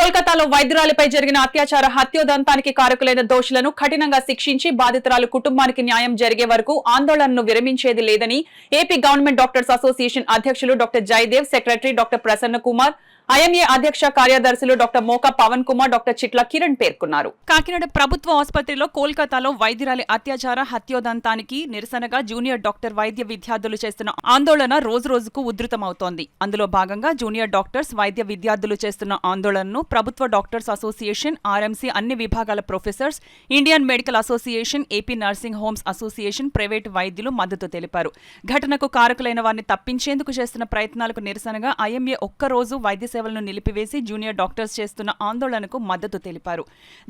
కోల్కతాలో వైద్యురాలిపై జరిగిన అత్యాచార హత్యోదంతానికి కారకులైన దోషులను కఠినంగా శిక్షించి బాధితురాలు కుటుంబానికి న్యాయం జరిగే వరకు ఆందోళనను విరమించేది లేదని ఏపీ గవర్నమెంట్ డాక్టర్స్ అసోసియేషన్ అధ్యక్షులు doctor Jayadev, secretary doctor Prasanna Kumar, IMA అధ్యక్ష కార్యదర్శులు డాక్టర్ మోకా పవన్ కుమార్, డాక్టర్ చిట్ల కిరణ్ పేర్కొన్నారు. కాకినాడ ప్రభుత్వ ఆసుపత్రిలో కోల్కతాలో వైద్యురాలి అత్యాచార హత్యోదంతానికి నిరసనగా జూనియర్ డాక్టర్ వైద్య విద్యార్థులు చేస్తున్న ఆందోళన రోజురోజుకు ఉధృతమవుతోంది. అందులో భాగంగా జూనియర్ డాక్టర్స్ వైద్య విద్యార్థులు చేస్తున్న ఆందోళనను ప్రభుత్వ డాక్టర్స్ అసోసియేషన్, ఆర్ఎంసీ అన్ని విభాగాల professors, Indian medical association, AP nursing homes association, private వైద్యులు మద్దతు తెలిపారు. ఘటనకు కారకులైన వారిని తప్పించేందుకు చేస్తున్న ప్రయత్నాలకు నిరసనగా ఐఎంఏ ఒక్కరోజు వైద్య సేవలను నిలిపివేసి జూనియర్ డాక్టర్స్ చేస్తున్న ఆందోళనకు మద్దతు తెలిపారు.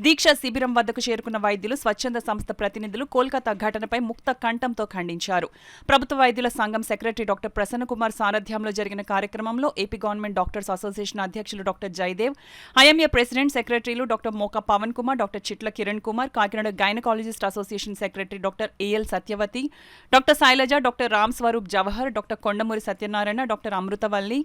దీక్ష శిబిరం వద్దకు చేరుకున్న వైద్యులు, స్వచ్ఛంద సంస్థ ప్రతినిధులు కోల్కతా ఘటనపై ముక్త కంఠంతో ఖండించారు. ప్రభుత్వ వైద్యుల సంఘం సెక్రటరీ డాక్టర్ ప్రసన్న కుమార్ సారథ్యంలో జరిగిన కార్యక్రమంలో ఏపీ గవర్నమెంట్ డాక్టర్స్ అసోసియేషన్ అధ్యక్షులు డాక్టర్ జయదేవ్, ఐఎంఏ ప్రెసిడెంట్ సెక్రటరీలు doctor Moka Pavan Kumar, doctor Chitla Kiran Kumar, Kakinada gynaecologist association secretary doctor AL Satyavathi, doctor Sailaja, doctor Ram Swaroop Jawahar, doctor Kondamuri Satyanarayana, doctor Amruthavalli,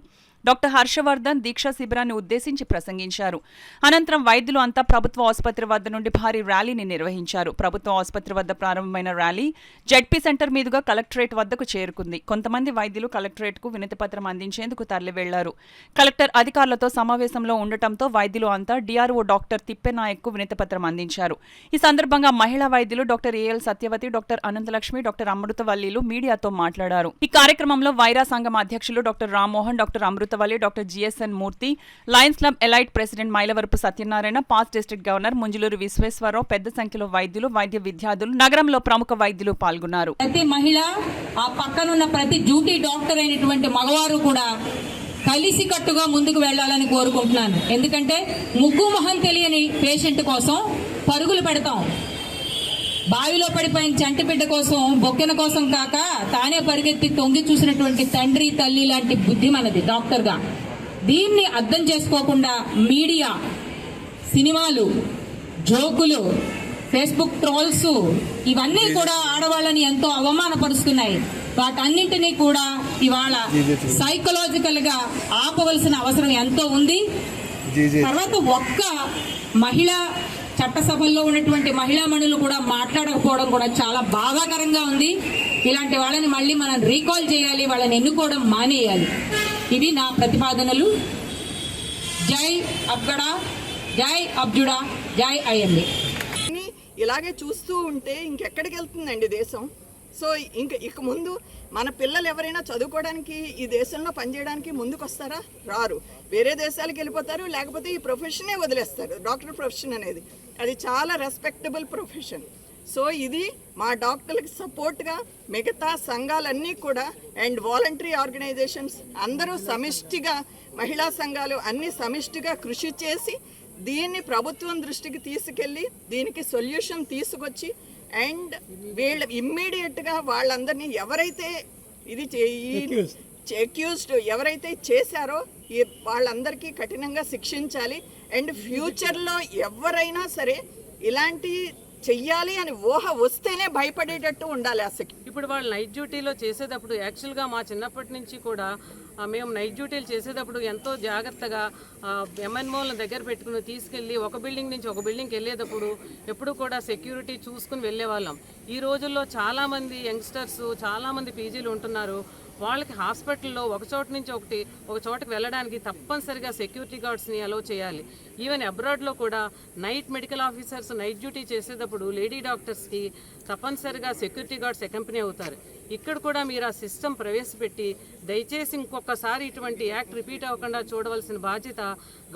doctor Harshavardhan దీక్షా శిబిరాన్ని ఉద్దేశించి ప్రసంగించారు. అనంతరం వైద్యులు అంతా ప్రభుత్వ ఆసుపత్రి వద్ద నుండి భారీ ర్యాలీని నిర్వహించారు. ప్రభుత్వ ఆసుపత్రి వద్ద ప్రారంభమైన ర్యాలీ జెడ్పీ సెంటర్ మీదుగా కలెక్టరేట్ వద్దకు చేరుకుంది. కొంతమంది వైద్యులు కలెక్టరేట్కు వినతిపత్రం అందించేందుకు తరలి వెళ్లారు. కలెక్టర్ అధికారులతో సమావేశంలో ఉండటంతో వైద్యులు అంతా డీఆర్ఓ డాక్టర్ తిప్పెనాయక్కు వినతిపత్రం అందించారు. ఈ సందర్భంగా మహిళా వైద్యులు doctor AL Satyavathi, doctor Ananthalakshmi, doctor అమృతవల్లిలు మీడియాతో మాట్లాడారు. ఈ కార్యక్రమంలో వైరా సంఘం అధ్యక్షులు doctor Rammohan, doctor Amruthavalli, doctor GSN Murthy, lions club elite president Mylavarapu Satyanarayana, past district governor Munjuluru Visweswararao, పెద్ద సంఖ్యలో వైద్యులు, వైద్య విద్యార్థులు, నగరంలో ప్రముఖ వైద్యులు పాల్గొన్నారు. ప్రతి మహిళ, ఆ పక్కనున్న ప్రతి డ్యూటీ డాక్టర్ అయినటువంటి మగవారు కూడా కలిసి కట్టుగా ముందుకు వెళ్లాలని కోరుకుంటున్నాను. ఎందుకంటే ముగ్గు మొహం తెలియని పేషెంట్ కోసం పరుగులు పెడతాం. బావిలో పడిపోయిన చంటి బిడ్డ కోసం, బొక్కెన కోసం కాక తానే పరిగెత్తి తొంగి చూసినటువంటి తండ్రి, తల్లి లాంటి బుద్ధి మనది డాక్టర్గా. దీన్ని అర్థం చేసుకోకుండా మీడియా, సినిమాలు, జోకులు, ఫేస్బుక్ ట్రోల్స్ ఇవన్నీ కూడా ఆడవాళ్ళని ఎంతో అవమానపరుస్తున్నాయి. వాటన్నింటినీ కూడా ఇవాళ సైకలాజికల్ గా ఆపవలసిన అవసరం ఎంతో ఉంది. తర్వాత ఒక్క మహిళ చట్టసభల్లో ఉన్నటువంటి మహిళా మణులు కూడా మాట్లాడకపోవడం కూడా చాలా బాధాకరంగా ఉంది. ఇలాంటి వాళ్ళని మళ్ళీ మనం రీకాల్ చేయాలి, వాళ్ళని ఎన్నుకోవడం మానేయాలి. ఇవి నా ప్రతిపాదనలు. జై అబ్గడా, జై అబ్జుడా, జై ఐఎంఏ. ఇలాగే చూస్తూ ఉంటే ఇంకెక్కడికి వెళ్తుందండి దేశం? సో ఇక ముందు మన పిల్లలు ఎవరైనా చదువుకోవడానికి ఈ దేశంలో పనిచేయడానికి ముందుకు వస్తారా? రారు. వేరే దేశాలకు వెళ్ళిపోతారు, లేకపోతే ఈ ప్రొఫెషనే వదిలేస్తారు. డాక్టర్ ప్రొఫెషన్ అనేది అది చాలా రెస్పెక్టబుల్ ప్రొఫెషన్. సో ఇది మా డాక్టర్లకు సపోర్ట్గా మిగతా సంఘాలన్నీ కూడా అండ్ వాలంటరీ ఆర్గనైజేషన్స్ అందరూ సమిష్టిగా, మహిళా సంఘాలు అన్ని సమిష్టిగా కృషి చేసి దీన్ని ప్రభుత్వం దృష్టికి తీసుకెళ్ళి దీనికి సొల్యూషన్ తీసుకొచ్చి అండ్ వీళ్ళ ఇమ్మీడియట్గా వాళ్ళందరినీ ఎవరైతే ఇది అక్యూజ్డ్ ఎవరైతే చేశారో వాళ్ళందరికీ కఠినంగా శిక్షించాలి. అండ్ ఫ్యూచర్లో ఎవరైనా సరే ఇలాంటి చెయ్యాలి అని ఊహ వస్తేనే భయపడేటట్టు ఉండాలి. అసలు ఇప్పుడు వాళ్ళు నైట్ డ్యూటీలో చేసేటప్పుడు యాక్చువల్గా మా చిన్నప్పటి నుంచి కూడా మేము నైట్ డ్యూటీలు చేసేటప్పుడు ఎంతో జాగ్రత్తగా ఎంఎన్ఓలను దగ్గర పెట్టుకుని తీసుకెళ్ళి ఒక బిల్డింగ్ నుంచి ఒక బిల్డింగ్కి వెళ్ళేటప్పుడు ఎప్పుడు కూడా సెక్యూరిటీ చూసుకుని వెళ్ళేవాళ్ళం. ఈ రోజుల్లో చాలామంది యంగ్స్టర్స్, చాలామంది పీజీలు ఉంటున్నారు. వాళ్ళకి హాస్పిటల్లో ఒక చోట నుంచి ఒక చోటకి వెళ్ళడానికి తప్పనిసరిగా సెక్యూరిటీ గార్డ్స్ని అలో చేయాలి. ఈవెన్ అబ్రాడ్లో కూడా night medical officers night duty చేసేటప్పుడు లేడీ డాక్టర్స్కి తప్పనిసరిగా సెక్యూరిటీ గార్డ్స్ అకంపెనీ అవుతారు. ఇక్కడ కూడా మీరు ఆ సిస్టమ్ ప్రవేశపెట్టి దయచేసి ఇంకొకసారి ఇటువంటి యాక్ట్ రిపీట్ అవ్వకుండా చూడవలసిన బాధ్యత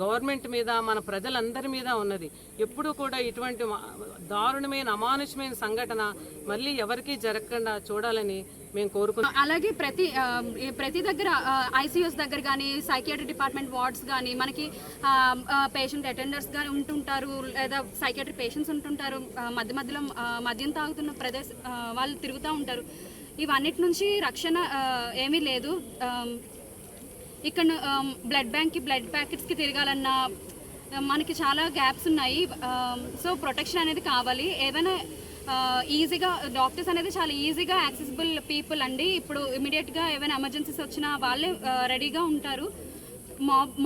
గవర్నమెంట్ మీద, మన ప్రజలందరి మీద ఉన్నది. ఎప్పుడూ కూడా ఇటువంటి దారుణమైన, అమానుషమైన సంఘటన మళ్ళీ ఎవరికీ జరగకుండా చూడాలని మేము కోరుకుంటున్నాం. అలాగే ప్రతి దగ్గర ఐసీయూస్ దగ్గర కానీ, సైకియాట్రిక్ డిపార్ట్మెంట్ వార్డ్స్ కానీ మనకి పేషెంట్ అటెండర్స్ కానీ ఉంటుంటారు, లేదా సైకియాట్రిక్ పేషెంట్స్ ఉంటుంటారు. మధ్య మధ్యలో మద్యం తాగుతున్న వాళ్ళు తిరుగుతూ ఉంటారు. ఇవన్నిటి నుంచి రక్షణ ఏమీ లేదు. ఇక్కడ బ్లడ్ బ్యాంక్కి, బ్లడ్ ప్యాకెట్స్కి తిరగాలన్నా మనకి చాలా గ్యాప్స్ ఉన్నాయి. సో ప్రొటెక్షన్ అనేది కావాలి. ఏదైనా ఈజీగా డాక్టర్స్ అనేది చాలా ఈజీగా యాక్సెసిబుల్ పీపుల్ అండి. ఇప్పుడు ఇమీడియట్గా ఏమైనా ఎమర్జెన్సీస్ వచ్చినా వాళ్ళే రెడీగా ఉంటారు.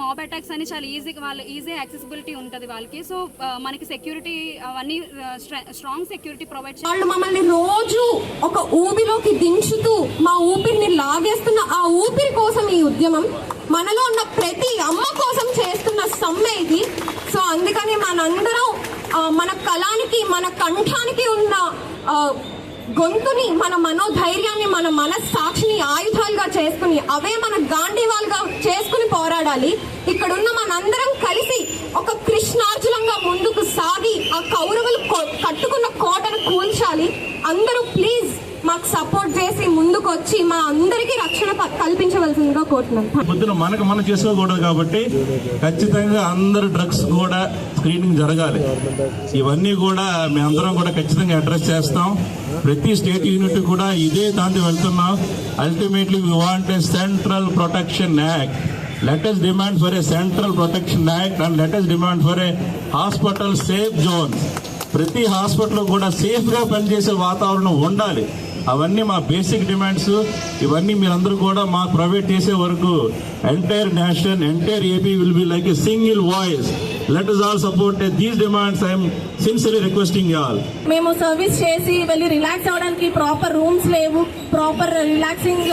మాబ్ అటాక్స్ అని చాలా ఈజీ యాక్సెసిబిలిటీ ఉంటుంది వాళ్ళకి. సో మనకి సెక్యూరిటీ అవన్నీ స్ట్రాంగ్ సెక్యూరిటీ ప్రొవైడ్ వాళ్ళు మమ్మల్ని రోజు ఒక ఊబిలోకి దించుతూ మా ఊపిరిని లాగేస్తున్న ఆ ఊపిరి కోసం ఈ ఉద్యమం, మనలో ఉన్న ప్రతి అమ్మ కోసం చేస్తున్న సమ్మె ఇది. సో అందుకని మనందరం మన కళానికి, మన కంఠానికి ఉన్న గొంతుని, మన మనోధైర్యాన్ని, మన మనస్సాక్షిని ఆయుధాలుగా చేసుకుని, అవే మన గాంధీవాలుగా చేసుకుని పోరాడాలి. ఇక్కడున్న మనందరం కలిసి ఒక కృష్ణార్జునంగా ముందుకు సాగి ఆ కౌరవులు కట్టుకున్న కోటను కూల్చాలి. అందరూ ప్లీజ్ మాకు సపోర్ట్ చేసి ముందుకు వచ్చి మా అందరికీ రక్షణ కల్పించవలసిందిగా కోరుతున్నాను. పొద్దున మనకు మనం చేసుకోకూడదు కాబట్టి ఖచ్చితంగా అందరు డ్రగ్స్ కూడా స్క్రీనింగ్ జరగాలి. ఇవన్నీ కూడా మేము అందరం కూడా ఖచ్చితంగా అడ్రస్ చేస్తాం. ప్రతి స్టేట్ యూనిట్ కూడా ఇదే దాంట్లో వెళ్తున్నాం. Ultimately we want a central protection act. Let us demand for a central protection act and let us demand for a hospital safe zones. ప్రతి హాస్పిటల్ కూడా సేఫ్గా పనిచేసే వాతావరణం ఉండాలి. అవన్నీ మా బేసిక్ డిమాండ్స్. ఇవన్నీ మీరందరూ కూడా మా ప్రొవైడ్ చేసే వరకు entire nation, entire AP will be like a single voice. Let us all support these demands. I am sincerely requesting you all. మేము సర్వీస్ చేసి వెళ్ళి రిలాక్స్ అవ్వడానికి ప్రాపర్ రూమ్స్ లేవు, ప్రాపర్ రిలాక్సింగ్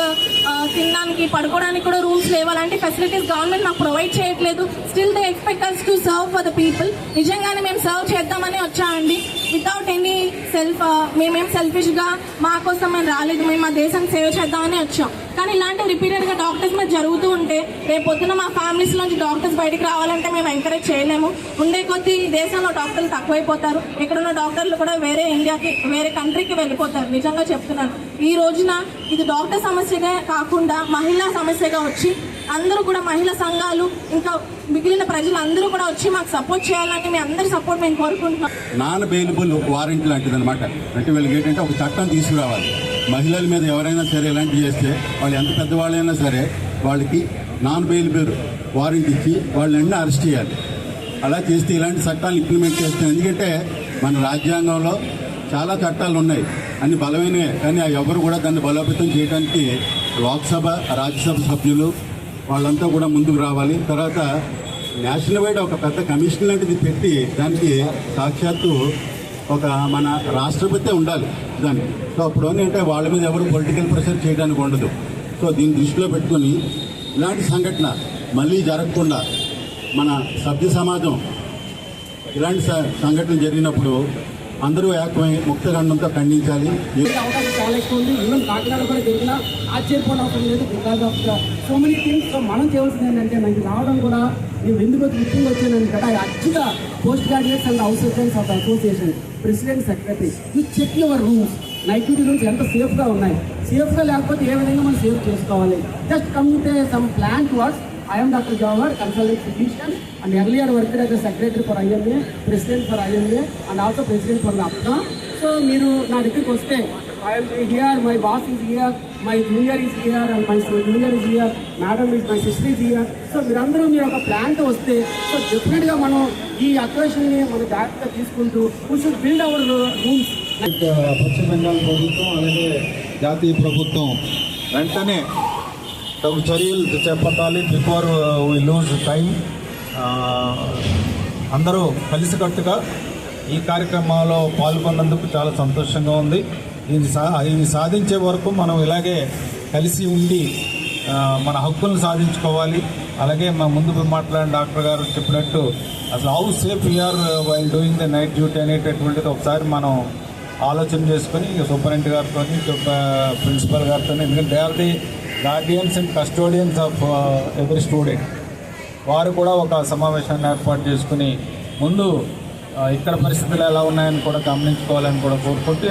తినడానికి, పడుకోవడానికి కూడా రూమ్స్ లేవు. అలాంటి ఫెసిలిటీస్ గవర్నమెంట్ మాకు ప్రొవైడ్ చేయట్లేదు. Still they expect us to serve for the people. నిజంగానే మేము సర్వ్ చేద్దామని వచ్చామండి, వితౌట్ ఎనీ మేమేం సెల్ఫిష్గా మా కోసం మేము రాలేదు. మేము మా దేశాన్ని సేవ చేద్దామని వచ్చాం. కానీ ఇలాంటి రిపీటెడ్గా డాక్టర్స్ మీద జరుగుతూ ఉంటే రేపు పొద్దున మా ఫ్యామిలీస్ నుంచి డాక్టర్స్ బయటికి రావాలంటే మేము ఎంకరేజ్ చేయలేము. ఉండే కొద్దీ దేశంలో డాక్టర్లు తక్కువైపోతారు. ఇక్కడున్న డాక్టర్లు కూడా వేరే ఇండియాకి, వేరే కంట్రీకి వెళ్ళిపోతారు. నిజంగా చెప్తున్నాను. ఈ రోజున ఇది డాక్టర్ సమస్యగా కాకుండా మహిళా సమస్యగా వచ్చి అందరూ కూడా మహిళా సంఘాలు ఇంకా మిగిలిన ప్రజలు అందరూ కూడా వచ్చి మాకు సపోర్ట్ చేయాలని మీ అందరి సపోర్ట్ మేము కోరుకుంటున్నాం. నాన్ బెయిలబుల్ వారెంట్ లాంటిది అనమాట. అంటే వీళ్ళకి ఏంటంటే ఒక చట్టం తీసుకురావాలి. మహిళల మీద ఎవరైనా సరే ఇలాంటివి చేస్తే, వాళ్ళు ఎంత పెద్దవాళ్ళైనా సరే వాళ్ళకి నాన్ బెయిలబుల్ వారెంట్ ఇచ్చి వాళ్ళని అరెస్ట్ చేయాలి. అలా చేస్తే ఇలాంటి చట్టాలు ఇంప్లిమెంట్ చేస్తే, ఎందుకంటే మన రాజ్యాంగంలో చాలా చట్టాలు ఉన్నాయి, అన్ని బలమైనవే. కానీ ఎవరు కూడా దాన్ని బలోపేతం చేయడానికి లోక్సభ, రాజ్యసభ సభ్యులు వాళ్ళంతా కూడా ముందుకు రావాలి. తర్వాత నేషనల్ వైడ్ ఒక పెద్ద కమిషన్ లాంటిది పెట్టి దానికి సాక్షాత్తు ఒక మన రాష్ట్రపతి ఉండాలి దానికి. సో అప్పుడు ఏంటంటే వాళ్ళ మీద ఎవరు పొలిటికల్ ప్రెషర్ చేయడానికి ఉండదు. సో దీన్ని దృష్టిలో పెట్టుకొని ఇలాంటి సంఘటన మళ్ళీ జరగకుండా మన సభ్య సమాజం ఇలాంటి సంఘటనలు జరిగినప్పుడు అందరూ ఏకమై ముక్తఖండంతో ఖండించాలి. అవకాశం చాలా ఎక్కువ ఉంది. ఈవెన్ కాకినాడ కూడా జరిగినా ఆశ్చర్యపోవడం అవసరం లేదు. Because of so many things. So మనం చేయవలసింది ఏంటంటే, నాకు రావడం కూడా నేను ఎందుకు ముఖ్యంగా వచ్చాను కదా, అచ్చుగా post graduates and house surgeons of the association president, secretary, you check your rooms. Night duty rooms ఎంత సేఫ్గా ఉన్నాయి. సేఫ్గా లేకపోతే ఏ విధంగా మనం సేఫ్ చేసుకోవాలి. Just come with some plan towards. I am Dr. Jawahar, consultant physician, and earlier worked as a secretary for IMA, president for IMA, and also president for NAPCA. So, మీరు నా దగ్గరికి వస్తే, I am here, my boss is here, my junior is here, and my junior is here, madam is, my sister is here. So, మీరందరూ మీరు ఒక ప్లాన్తో వస్తే, so డెఫినెట్గా మనం ఈ అక్వేషన్ని మనం జాగ్రత్తగా తీసుకుంటూ we should build our rooms. పశ్చిమ బెంగాల్ ప్రభుత్వం అలాగే జాతీయ ప్రభుత్వం వెంటనే తగు చర్యలు చేపట్టాలి. Before we lose time. అందరూ కలిసికట్టుగా ఈ కార్యక్రమాల్లో పాల్గొన్నందుకు చాలా సంతోషంగా ఉంది. ఇది సాధించే వరకు మనం ఇలాగే కలిసి ఉండి మన హక్కులను సాధించుకోవాలి. అలాగే మా ముందు మాట్లాడిన డాక్టర్ గారు చెప్పినట్టు అసలు how safe we are while doing the night duty అనేటటువంటిది ఒకసారి మనం ఆలోచన చేసుకొని సూపరింటెండెంట్ గారితో, ప్రిన్సిపల్ గారితో, ఎందుకంటే they are the guardians and custodians of every student. వారు కూడా ఒక సమావేశాన్ని ఏర్పాటు చేసుకుని ముందు ఇక్కడ పరిస్థితులు ఎలా ఉన్నాయని కూడా గమనించుకోవాలని కూడా కోరుకుంటూ